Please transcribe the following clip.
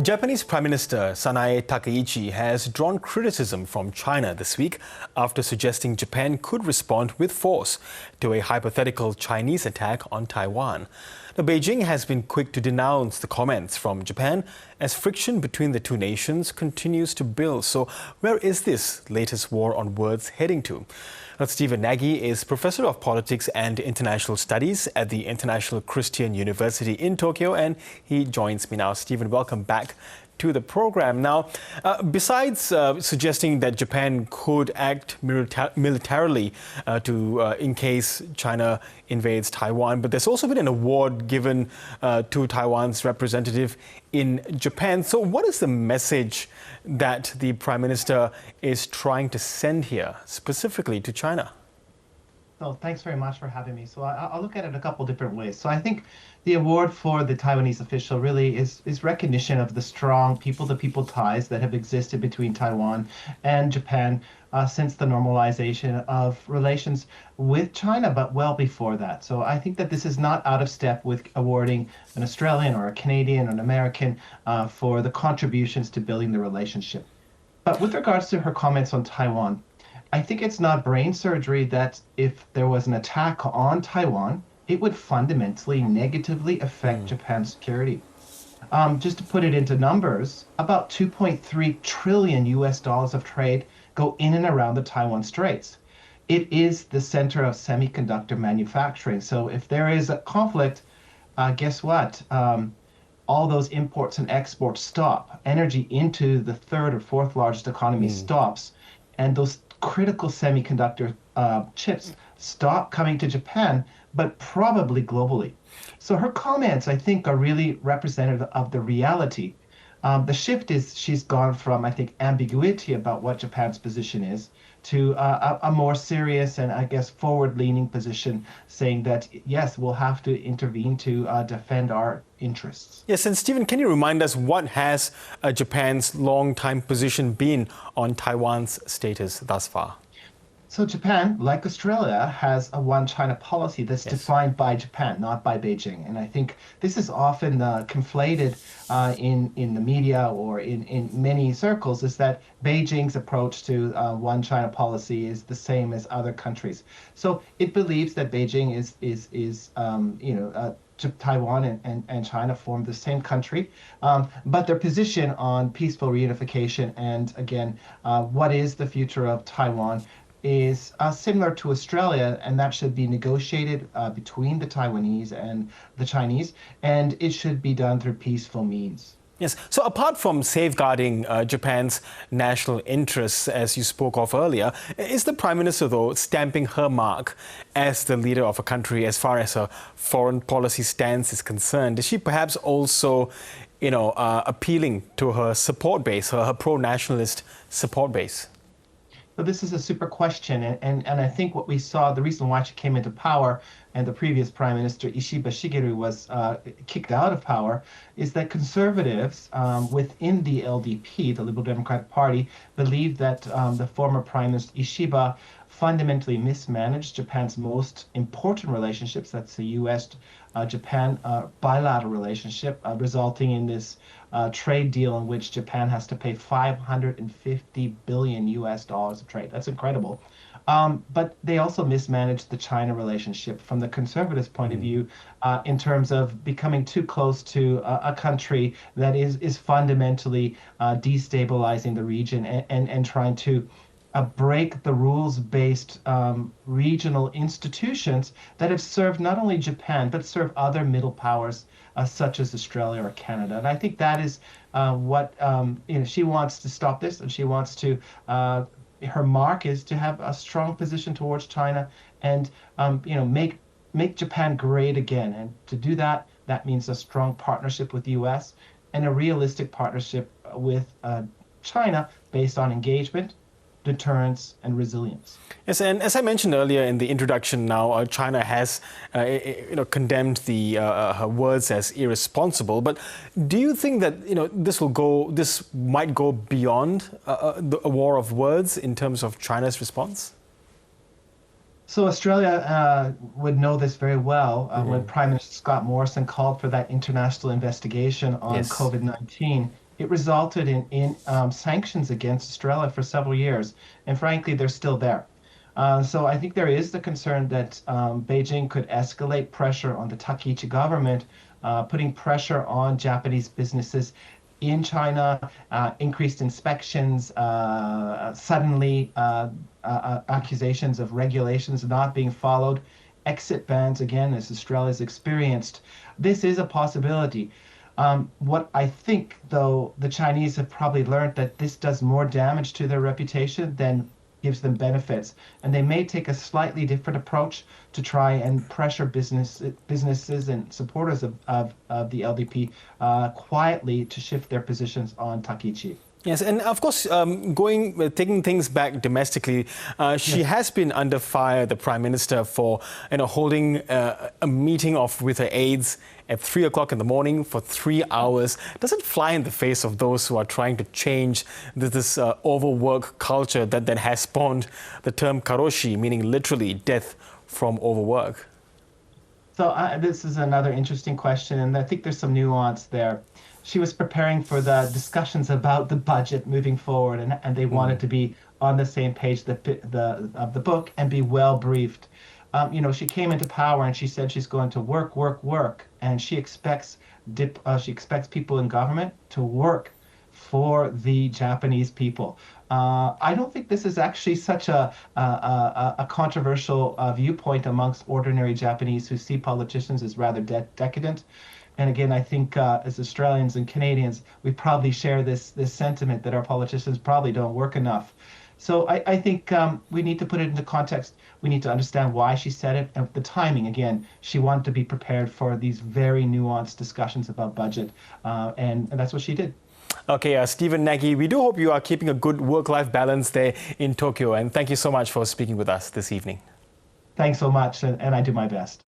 Japanese Prime Minister Sanae Takaichi has drawn criticism from China this week after suggesting Japan could respond with force to a hypothetical Chinese attack on Taiwan. Now, Beijing has been quick to denounce the comments from Japan as friction between the two nations continues to build. So where is this latest war on words heading to? Stephen Nagy is Professor of Politics and International Studies at the International Christian University in Tokyo, and he joins me now. Stephen, welcome back to the program. Now, besides suggesting that Japan could act militarily in case China invades Taiwan, but there's also been an award given to Taiwan's representative in Japan. So what is the message that the Prime Minister is trying to send here, specifically to China? So thanks very much for having me. So I'll look at it a couple different ways. So I think the award for the Taiwanese official really is recognition of the strong people-to-people ties that have existed between Taiwan and Japan since the normalization of relations with China, but well before that. So I think that this is not out of step with awarding an Australian or a Canadian or an American for the contributions to building the relationship. But with regards to her comments on Taiwan, I think it's not brain surgery that if there was an attack on Taiwan, it would fundamentally negatively affect Japan's security. Just to put it into numbers, about 2.3 trillion US dollars of trade go in and around the Taiwan Straits. It is the center of semiconductor manufacturing. So if there is a conflict, guess what? All those imports and exports stop. Energy into the third or fourth largest economy stops. And those critical semiconductor chips stop coming to Japan, but probably globally. So her comments, I think, are really representative of the reality. The shift is she's gone from, I think, ambiguity about what Japan's position is to a more serious and, I guess, forward-leaning position saying that, yes, we'll have to intervene to defend our interests. Yes, and Stephen, can you remind us what has Japan's long-time position been on Taiwan's status thus far? So Japan, like Australia, has a one China policy that's defined by Japan, not by Beijing. And I think this is often conflated in the media or in many circles, is that Beijing's approach to one China policy is the same as other countries. So it believes that Beijing is Taiwan and China form the same country, but their position on peaceful reunification and, again, what is the future of Taiwan is similar to Australia, and that should be negotiated between the Taiwanese and the Chinese, and it should be done through peaceful means. Yes. So apart from safeguarding Japan's national interests, as you spoke of earlier, is the Prime Minister, though, stamping her mark as the leader of a country as far as her foreign policy stance is concerned? Is she perhaps also, appealing to her support base, her pro-nationalist support base? So this is a super question, and I think what we saw, the reason why she came into power and the previous Prime Minister Ishiba Shigeru was kicked out of power, is that conservatives within the LDP, the Liberal Democratic Party, believe that the former Prime Minister Ishiba fundamentally mismanaged Japan's most important relationships. That's the U.S.-Japan bilateral relationship, resulting in this trade deal in which Japan has to pay 550 billion US dollars of trade. That's incredible. But they also mismanaged the China relationship from the conservatives' point of view in terms of becoming too close to a country that is fundamentally destabilizing the region and trying to break the rules-based regional institutions that have served not only Japan, but served other middle powers such as Australia or Canada. And I think that is what she wants to stop this, and she wants to, her mark is to have a strong position towards China and, make Japan great again. And to do that, that means a strong partnership with the U.S. and a realistic partnership with China based on engagement, deterrence, and resilience. Yes, and as I mentioned earlier in the introduction now, China has condemned her words as irresponsible. But do you think that this might go beyond a war of words in terms of China's response? So Australia would know this very well when Prime Minister Scott Morrison called for that international investigation on COVID-19. it resulted in sanctions against Australia for several years. And frankly, they're still there. So I think there is the concern that Beijing could escalate pressure on the Takaichi government, putting pressure on Japanese businesses in China, increased inspections, suddenly accusations of regulations not being followed, exit bans, again, as Australia's experienced. This is a possibility. What I think, though, the Chinese have probably learned that this does more damage to their reputation than gives them benefits. And they may take a slightly different approach to try and pressure businesses and supporters of the LDP quietly to shift their positions on Takaichi. Yes, and of course, taking things back domestically, she has been under fire, the Prime Minister, for holding a meeting with her aides at 3 o'clock in the morning for 3 hours. Does it fly in the face of those who are trying to change this overwork culture that has spawned the term karoshi, meaning literally death from overwork? So this is another interesting question, and I think there's some nuance there. She was preparing for the discussions about the budget moving forward, and they wanted to be on the same page of the book and be well briefed. She came into power and she said she's going to work, and she expects people in government to work for the Japanese people. I don't think this is actually such a controversial viewpoint amongst ordinary Japanese who see politicians as rather decadent. And again, I think as Australians and Canadians, we probably share this sentiment that our politicians probably don't work enough. So I think we need to put it into context. We need to understand why she said it. And the timing, again, she wanted to be prepared for these very nuanced discussions about budget. And that's what she did. Okay, Stephen Nagy, we do hope you are keeping a good work-life balance there in Tokyo. And thank you so much for speaking with us this evening. Thanks so much. And I do my best.